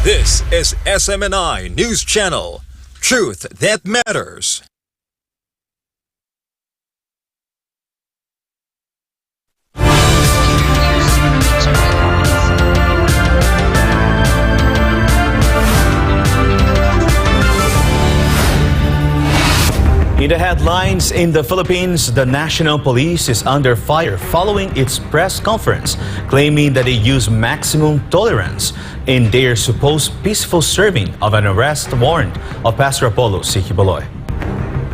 This is SMNI News Channel. Truth that matters. In the headlines, in the Philippines, the National Police is under fire following its press conference, claiming that they use maximum tolerance in their supposed peaceful serving of an arrest warrant of Pastor Apollo Siquiboloy.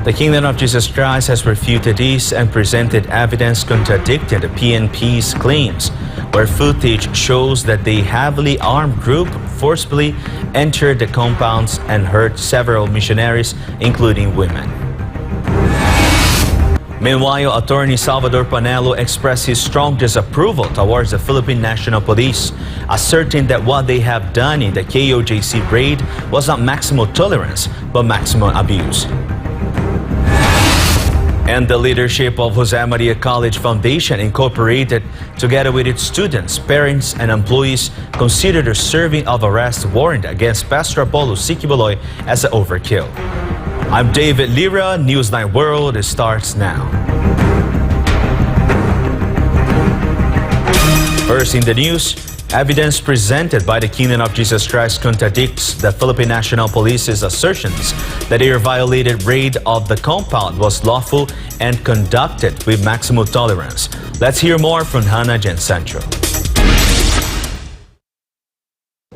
The Kingdom of Jesus Christ has refuted this and presented evidence contradicting the PNP's claims, where footage shows that the heavily armed group forcibly entered the compounds and hurt several missionaries, including women. Meanwhile, Attorney Salvador Panelo expressed his strong disapproval towards the Philippine National Police, asserting that what they have done in the KOJC raid was not maximum tolerance, but maximum abuse. And the leadership of Jose Maria College Foundation Incorporated, together with its students, parents, and employees, considered the serving of arrest warrant against Pastor Apollo Siquiboloy as an overkill. I'm Deivid Lira, Newsline World. It starts now. First in the news, evidence presented by the Kingdom of Jesus Christ contradicts the Philippine National Police's assertions that their violated raid of the compound was lawful and conducted with maximum tolerance. Let's hear more from Hannah Sancho.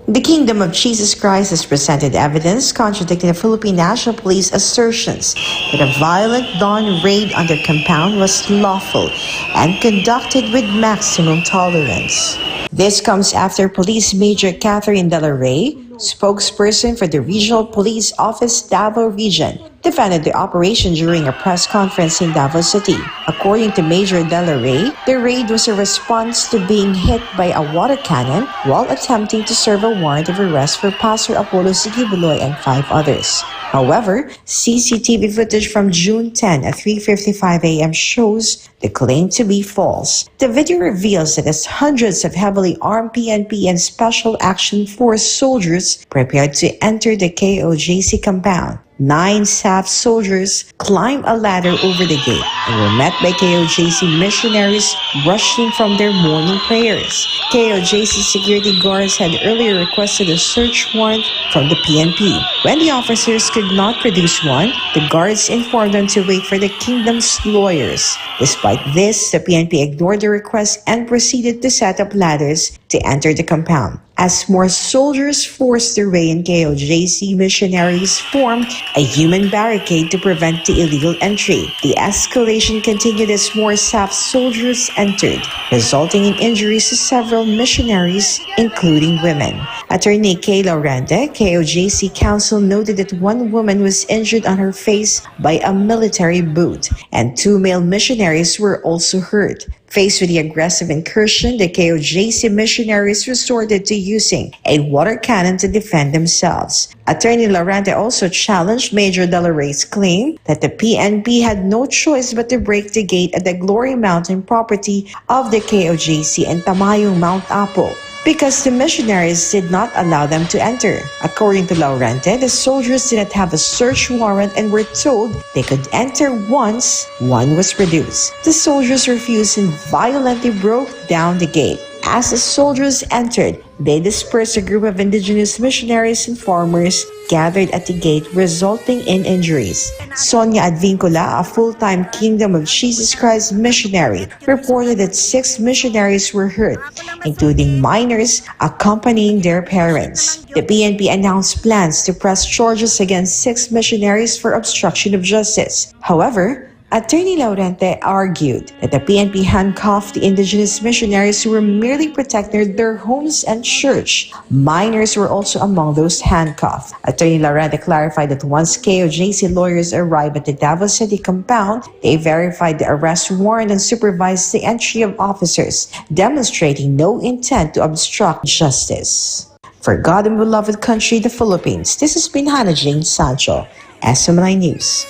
The Kingdom of Jesus Christ has presented evidence contradicting the Philippine National Police assertions that a violent dawn raid on their compound was lawful and conducted with maximum tolerance. This comes after Police Major Catherine Dela Rey, spokesperson for the Regional Police Office Davao Region, defended the operation during a press conference in Davao City. According to Major Dela Rey, the raid was a response to being hit by a water cannon while attempting to serve a warrant of arrest for Pastor Apollo Siquiboloy and 5 others. However, CCTV footage from June 10 at 3:55 a.m. shows the claim to be false. The video reveals that as hundreds of heavily armed PNP and Special Action Force soldiers prepared to enter the KOJC compound, 9 SAF soldiers climbed a ladder over the gate and were met by KOJC missionaries rushing from their morning prayers. KOJC security guards had earlier requested a search warrant from the PNP. When the officers could not produce one, the guards informed them to wait for the Kingdom's lawyers. Despite this, the PNP ignored the request and proceeded to set up ladders to enter the compound. As more soldiers forced their way in, KOJC missionaries formed a human barricade to prevent the illegal entry. The escalation continued as more SAF soldiers entered, resulting in injuries to several missionaries, including women. Attorney Kay Laurente, KOJC counsel, noted that one woman was injured on her face by a military boot, and 2 male missionaries were also hurt. Faced with the aggressive incursion, the KOJC missionaries resorted to using a water cannon to defend themselves. Attorney Laurente also challenged Major Dela Rey's claim that the PNP had no choice but to break the gate at the Glory Mountain property of the KOJC and Tamayong Mount Apo, because the missionaries did not allow them to enter. According to Laurente, the soldiers did not have a search warrant and were told they could enter once one was produced. The soldiers refused and violently broke down the gate. As the soldiers entered, they dispersed a group of indigenous missionaries and farmers gathered at the gate, resulting in injuries. Sonia Advincula, a full-time Kingdom of Jesus Christ missionary, reported that 6 missionaries were hurt, including minors accompanying their parents. The PNP announced plans to press charges against 6 missionaries for obstruction of justice. However, Attorney Laurente argued that the PNP handcuffed the indigenous missionaries who were merely protecting their homes and church. Minors were also among those handcuffed. Attorney Laurente clarified that once KOJC lawyers arrived at the Davao City compound, they verified the arrest warrant and supervised the entry of officers, demonstrating no intent to obstruct justice. For God and beloved country, the Philippines, this has been Hannah Sancho, SMNI News.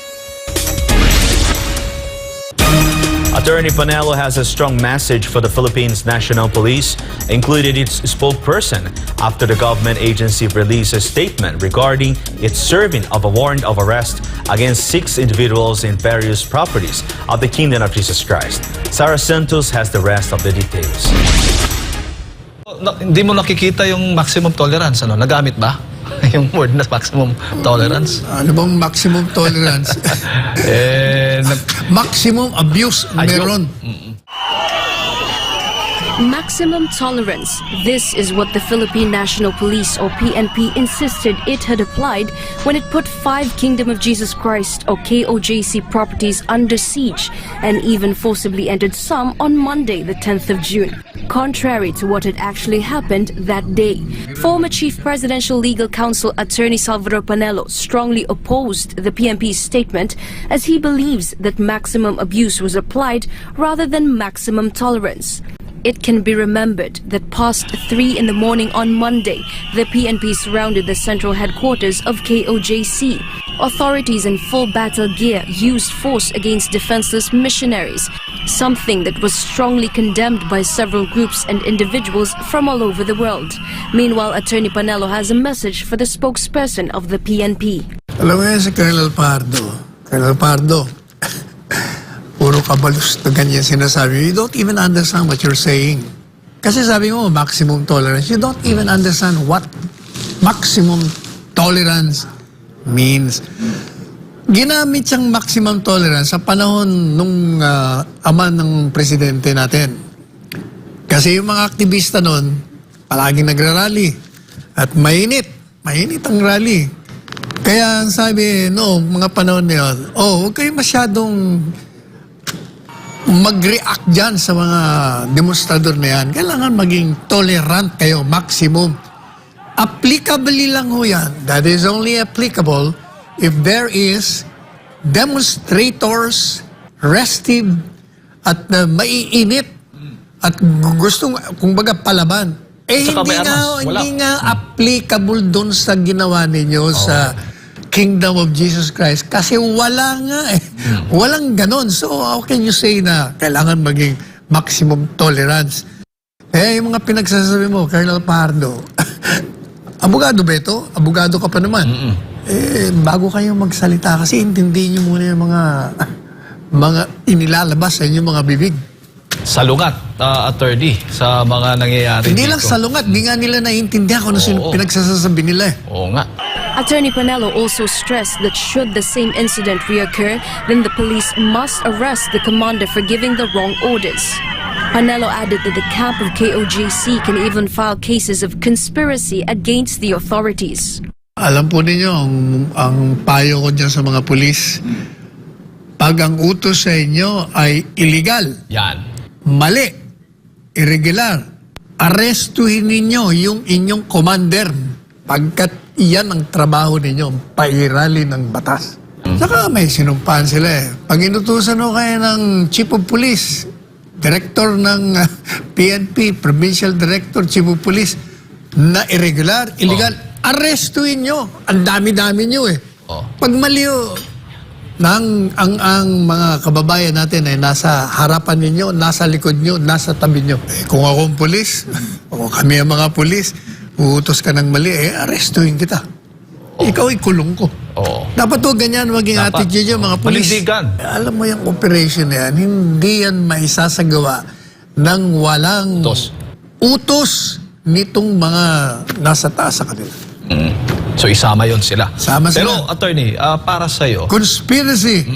Attorney Panelo has a strong message for the Philippines National Police, including its spokesperson, after the government agency released a statement regarding its serving of a warrant of arrest against 6 individuals in various properties of the Kingdom of Jesus Christ. Sarah Santos has the rest of the details. Hindi mo nakikita yung maximum tolerance, ano? Nagamit ba? Yung word na maximum tolerance? Ano bang maximum tolerance? Maximum abuse meron. Maximum tolerance. This is what the Philippine National Police or PNP insisted it had applied when it put 5 Kingdom of Jesus Christ or KOJC properties under siege and even forcibly entered some on Monday, the 10th of June, contrary to what had actually happened that day. Former Chief Presidential Legal Counsel Attorney Salvador Panelo strongly opposed the PNP's statement as he believes that maximum abuse was applied rather than maximum tolerance. It can be remembered that past 3 in the morning on Monday, the PNP surrounded the central headquarters of KOJC. Authorities in full battle gear used force against defenseless missionaries, something that was strongly condemned by several groups and individuals from all over the world. Meanwhile, Attorney Panelo has a message for the spokesperson of the PNP. Alam mo yan si Colonel Pardo, puro kabalus na ganyan sinasabi. You don't even understand what you're saying. Kasi sabi mo, maximum tolerance. You don't even understand what maximum tolerance means. Ginamit siyang maximum tolerance sa panahon nung ama ng presidente natin. Kasi yung mga aktivista nun, palaging nagrarally. At mainit ang rally. Kaya sabi, mga panahon na yun, huwag kayo masyadong mag-react dyan sa mga demonstrador na yan. Kailangan maging tolerant kayo, maximum. Applicably lang ho yan. That is only applicable if there is demonstrators, restive, at maiinit, at gustong, kumbaga, palaban. Hindi nga applicable dun sa ginawa ninyo sa Kingdom of Jesus Christ. Kasi wala nga eh. Walang ganon. So, how can you say na kailangan maging maximum tolerance? Yung mga pinagsasabi mo, Colonel Pardo, abogado ba ito? Abogado ka pa naman. Bago kayo magsalita, kasi intindihin nyo muna yung mga inilalabas sa inyong mga bibig. Salungat, attorney, sa mga nangyayari Hindi dito. lang salungat, di nga nila naiintindihan kung ano pinagsasabi nila eh. Oo nga. Attorney Panelo also stressed that should the same incident reoccur, then the police must arrest the commander for giving the wrong orders. Panelo added that the camp of KOJC can even file cases of conspiracy against the authorities. Alam po ninyo, ang payo ko dyan sa mga pulis, pag ang utos sa inyo ay illegal, mali, irregular, arestuhin ninyo yung inyong commander pagkat iyan ang trabaho ninyo, pairali ng batas. Saka may sinumpaan sila eh. Pag inutusan ho kayo ng Chief of Police, Director ng PNP, Provincial Director, Chief of Police, na irregular, illegal, arestuhin nyo. Ang dami-dami nyo eh. Pag maliw, ang mga kababayan natin ay nasa harapan ninyo, nasa likod nyo, nasa tabi nyo. Kung akong pulis, o kami ang mga pulis, uutos ka ng mali, arestuhin kita. Ikaw ikulong ko. Dapat to ganyan maging attitude yung mga pulis. Alam mo yung operation na yan, hindi yan maisasagawa ng walang utos nitong mga nasa taas sa kanila. So isama yon sila. Pero sila. Attorney, para sa'yo, conspiracy.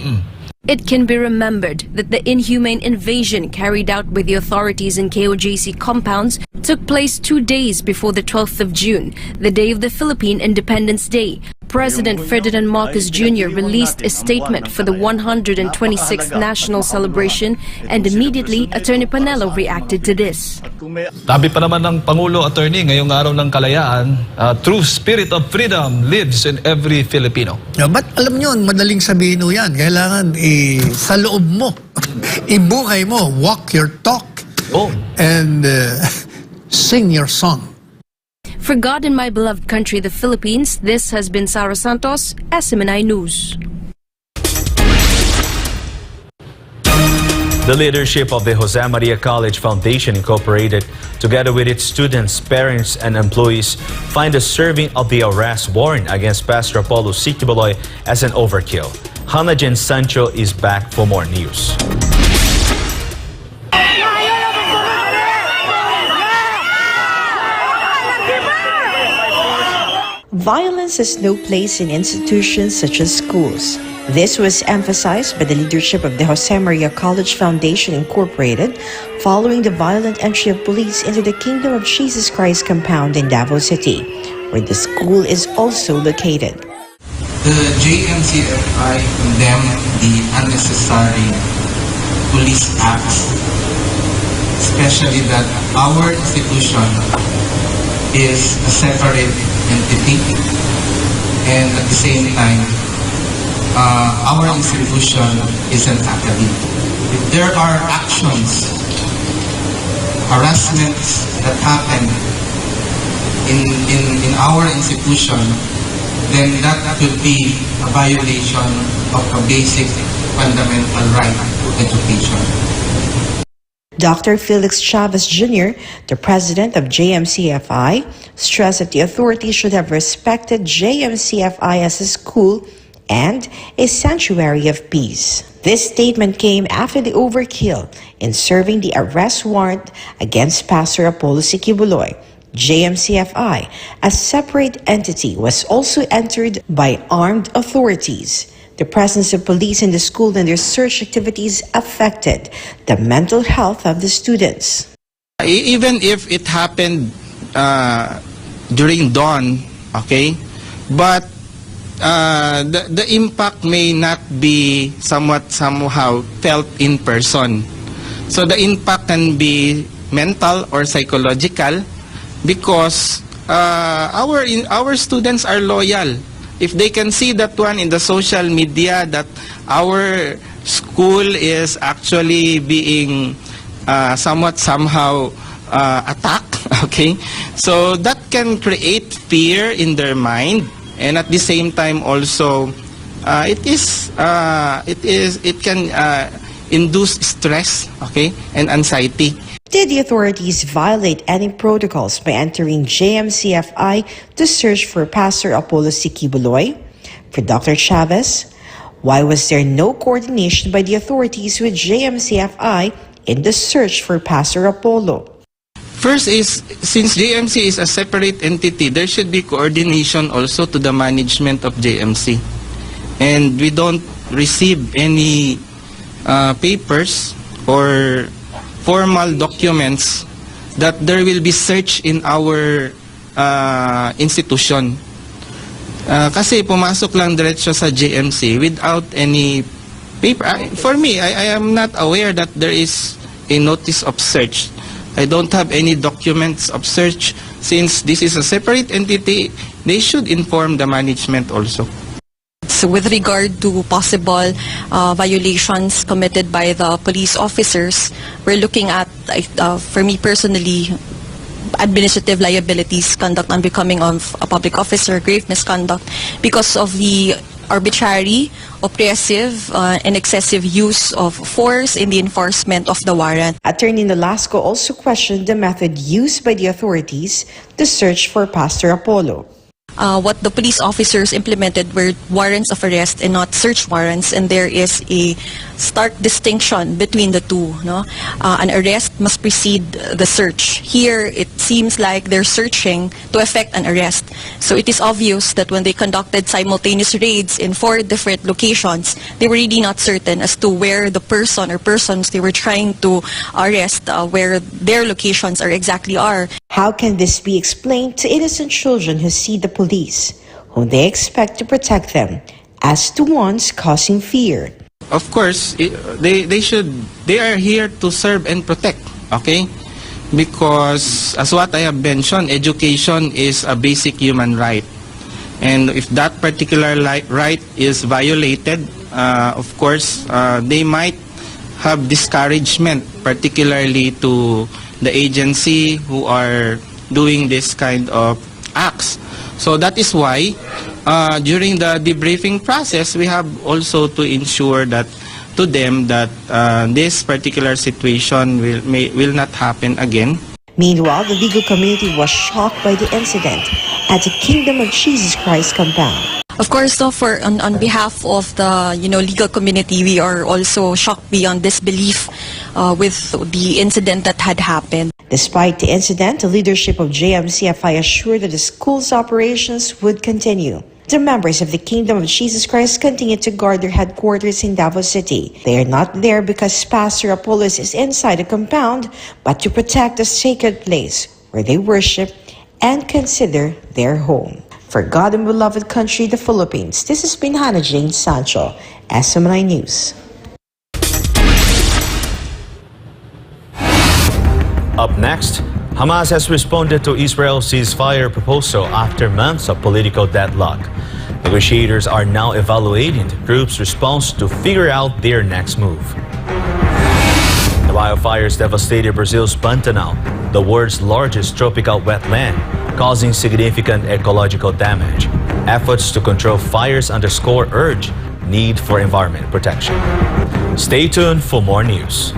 It can be remembered that the inhumane invasion carried out by the authorities in KOJC compounds took place 2 days before the 12th of June, the day of the Philippine Independence Day. President Ferdinand Marcos Jr. released a statement for the 126th national celebration, and immediately Attorney Panelo reacted to this. Sabi pa naman ng Pangulo, Attorney, ngayong araw ng kalayaan, true spirit of freedom lives in every Filipino. Ba't alam nyo, madaling sabihin mo yan. Kailangan sa loob mo, ibuhay mo, walk your talk, and sing your song. For God and my beloved country, the Philippines, this has been Sarah Santos, SMNI News. The leadership of the Jose Maria College Foundation Incorporated, together with its students, parents, and employees, find the serving of the arrest warrant against Pastor Apollo Sikibaloy as an overkill. Hanajan Sancho is back for more news. Violence has no place in institutions such as schools. This was emphasized by the leadership of the Jose Maria College Foundation Incorporated following the violent entry of police into the Kingdom of Jesus Christ compound in Davao City, where the school is also located. The JMCFI condemned the unnecessary police acts, especially that our institution is a separate entity, and at the same time, our institution is an academy. If there are actions, harassments that happen in our institution, then that could be a violation of a basic fundamental right to education. Dr. Felix Chavez Jr., the president of JMCFI, stressed that the authorities should have respected JMCFI as a school and a sanctuary of peace. This statement came after the overkill in serving the arrest warrant against Pastor Apollo Sikibaloy. JMCFI, a separate entity, was also entered by armed authorities. The presence of police in the school and their search activities affected the mental health of the students. Even if it happened during dawn, okay, but the impact may not be somehow felt in person. So the impact can be mental or psychological because our students are loyal. If they can see that one in the social media that our school is actually being somehow attacked, okay, so that can create fear in their mind, and at the same time also it can induce stress, okay, and anxiety. Did the authorities violate any protocols by entering JMCFI to search for Pastor Apollo Sikibaloy? For Dr. Chavez, why was there no coordination by the authorities with JMCFI in the search for Pastor Apollo? First is, since JMC is a separate entity, there should be coordination also to the management of JMC. And we don't receive any papers or formal documents that there will be search in our institution. Kasi pumasok lang diretso sa JMC without any paper. For me, I am not aware that there is a notice of search. I don't have any documents of search. Since this is a separate entity, they should inform the management also. So with regard to possible violations committed by the police officers, we're looking at, for me personally, administrative liabilities, conduct unbecoming of a public officer, grave misconduct, because of the arbitrary, oppressive, and excessive use of force in the enforcement of the warrant. Attorney Nolasco also questioned the method used by the authorities to search for Pastor Apollo. What the police officers implemented were warrants of arrest and not search warrants, and there is a stark distinction between the two. No? An arrest must precede the search. Here, it seems like they're searching to effect an arrest. So it is obvious that when they conducted simultaneous raids in 4 different locations, they were really not certain as to where the person or persons they were trying to arrest, where their locations exactly are. How can this be explained to innocent children who see the police, whom they expect to protect them, as to ones causing fear? Of course, they are here to serve and protect, okay? Because as what I have mentioned, education is a basic human right. And if that particular right is violated, of course, they might have discouragement, particularly to the agency who are doing this kind of acts. So that is why during the debriefing process, we have also to ensure that to them that this particular situation will not happen again. Meanwhile, the legal community was shocked by the incident at the Kingdom of Jesus Christ compound. Of course, so on behalf of the legal community, we are also shocked beyond disbelief with the incident that had happened. Despite the incident, the leadership of JMCFI assured that the school's operations would continue. The members of the Kingdom of Jesus Christ continue to guard their headquarters in Davao City. They are not there because Pastor Apollos is inside the compound, but to protect the sacred place where they worship and consider their home. For God and beloved country, the Philippines, this has been Hannah Jane Sancho, SMNI News. Up next, Hamas has responded to Israel's ceasefire proposal after months of political deadlock. Negotiators are now evaluating the group's response to figure out their next move. The wildfires devastated Brazil's Pantanal, the world's largest tropical wetland, causing significant ecological damage. Efforts to control fires underscore urge need for environment protection. Stay tuned for more news.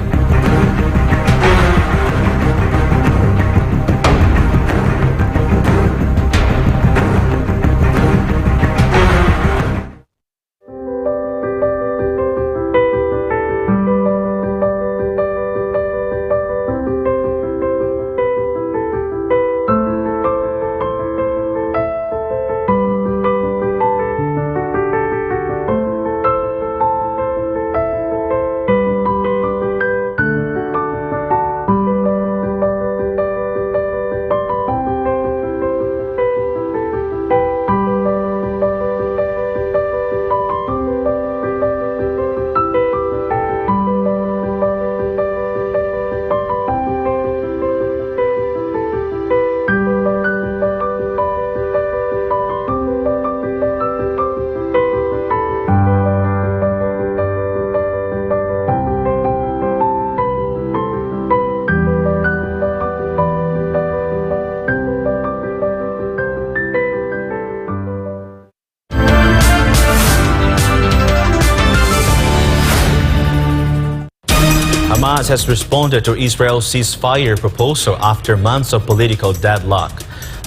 Hamas has responded to Israel's ceasefire proposal after months of political deadlock.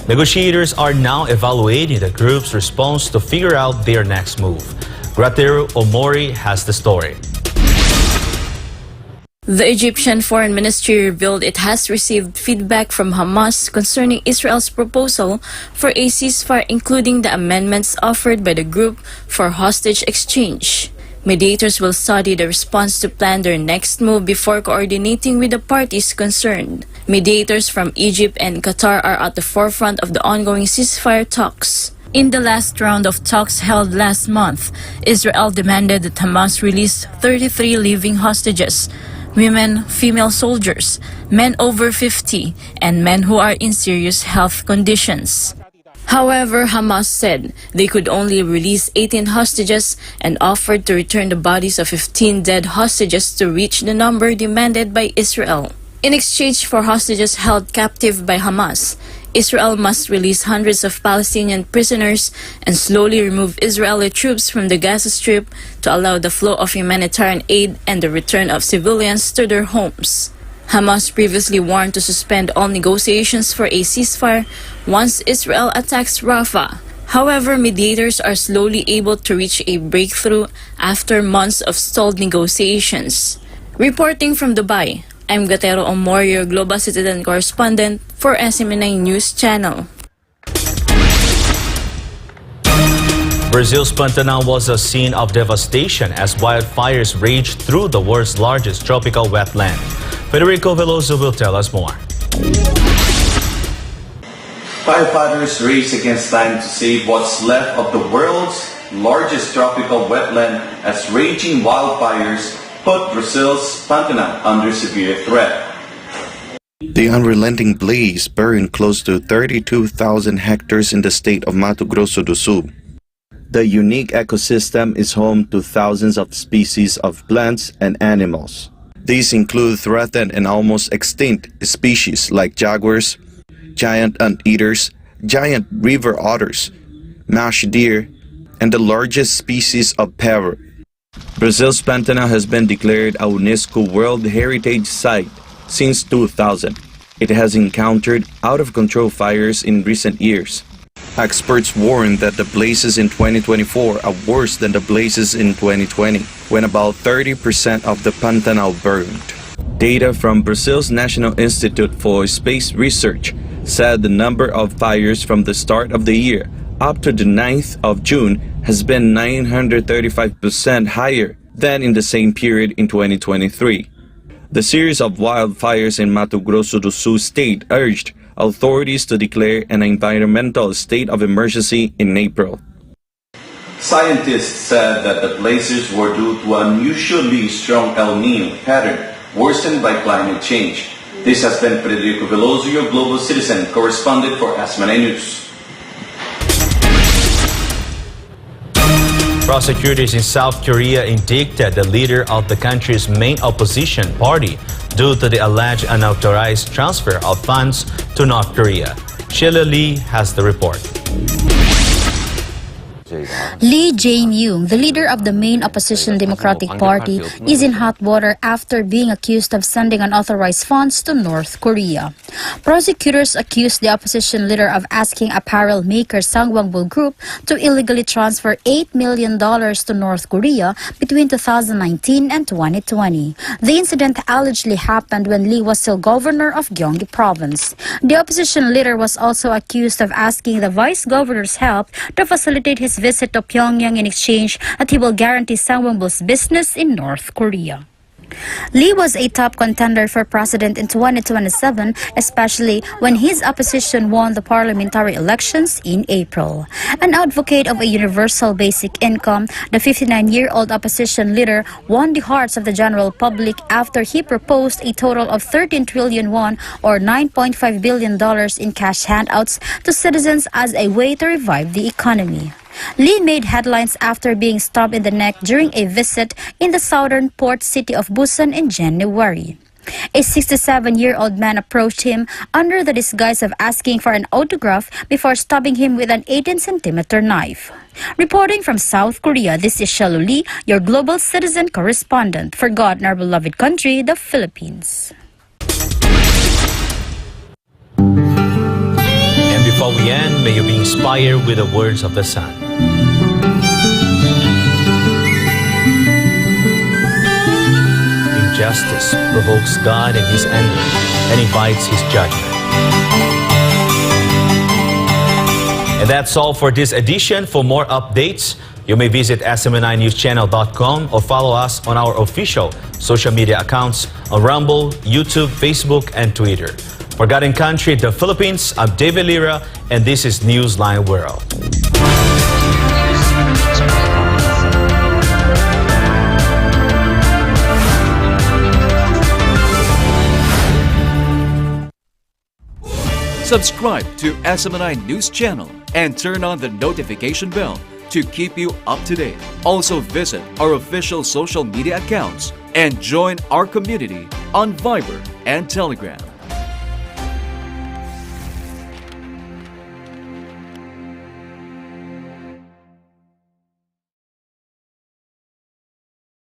Negotiators are now evaluating the group's response to figure out their next move. Grateru Omori has the story. The Egyptian Foreign Ministry revealed it has received feedback from Hamas concerning Israel's proposal for a ceasefire, including the amendments offered by the group for hostage exchange. Mediators will study the response to plan their next move before coordinating with the parties concerned. Mediators from Egypt and Qatar are at the forefront of the ongoing ceasefire talks. In the last round of talks held last month, Israel demanded that Hamas release 33 living hostages, women, female soldiers, men over 50, and men who are in serious health conditions. However, Hamas said they could only release 18 hostages and offered to return the bodies of 15 dead hostages to reach the number demanded by Israel. In exchange for hostages held captive by Hamas, Israel must release hundreds of Palestinian prisoners and slowly remove Israeli troops from the Gaza Strip to allow the flow of humanitarian aid and the return of civilians to their homes. Hamas previously warned to suspend all negotiations for a ceasefire once Israel attacks Rafah. However, mediators are slowly able to reach a breakthrough after months of stalled negotiations. Reporting from Dubai, I'm Gatero Omori, your Global Citizen Correspondent for SMNI News Channel. Brazil's Pantanal was a scene of devastation as wildfires raged through the world's largest tropical wetland. Federico Veloso will tell us more. Firefighters race against time to save what's left of the world's largest tropical wetland as raging wildfires put Brazil's Pantanal under severe threat. The unrelenting blaze burned close to 32,000 hectares in the state of Mato Grosso do Sul. The unique ecosystem is home to thousands of species of plants and animals. These include threatened and almost extinct species like jaguars, giant anteaters, giant river otters, marsh deer, and the largest species of parrot. Brazil's Pantanal has been declared a UNESCO World Heritage Site since 2000. It has encountered out-of-control fires in recent years. Experts warn that the blazes in 2024 are worse than the blazes in 2020, when about 30% of the Pantanal burned. Data from Brazil's National Institute for Space Research said the number of fires from the start of the year up to the 9th of June has been 935% higher than in the same period in 2023. The series of wildfires in Mato Grosso do Sul state urged authorities to declare an environmental state of emergency in April. Scientists said that the blazes were due to an unusually strong El Niño pattern worsened by climate change. This has been Federico Veloso, your global citizen correspondent for SMNI News. Prosecutors in South Korea indicted the leader of the country's main opposition party due to the alleged unauthorized transfer of funds to North Korea. Sheila Lee has the report. Lee Jae-myung, the leader of the main opposition Democratic Party, is in hot water after being accused of sending unauthorized funds to North Korea. Prosecutors accused the opposition leader of asking apparel maker Sangwangbul Group to illegally transfer $8 million to North Korea between 2019 and 2020. The incident allegedly happened when Lee was still governor of Gyeonggi Province. The opposition leader was also accused of asking the vice governor's help to facilitate his visit to Pyongyang in exchange that he will guarantee Sangwangbul's business in North Korea. Lee was a top contender for president in 2027, especially when his opposition won the parliamentary elections in April. An advocate of a universal basic income, the 59-year-old opposition leader won the hearts of the general public after he proposed a total of 13 trillion won or $9.5 billion in cash handouts to citizens as a way to revive the economy. Lee made headlines after being stabbed in the neck during a visit in the southern port city of Busan in January. A 67-year-old man approached him under the disguise of asking for an autograph before stabbing him with an 18-centimeter knife. Reporting from South Korea, this is Sheila Lee, your global citizen correspondent for God and our beloved country, the Philippines. Before we end, may you be inspired with the words of the Son. Injustice provokes God in His anger and invites His judgment. And that's all for this edition. For more updates, you may visit smninewschannel.com or follow us on our official social media accounts on Rumble, YouTube, Facebook, and Twitter. For God and Country, the Philippines, I'm Deivid Lira, and this is Newsline World. Subscribe to SMNI News Channel and turn on the notification bell to keep you up to date. Also visit our official social media accounts and join our community on Viber and Telegram.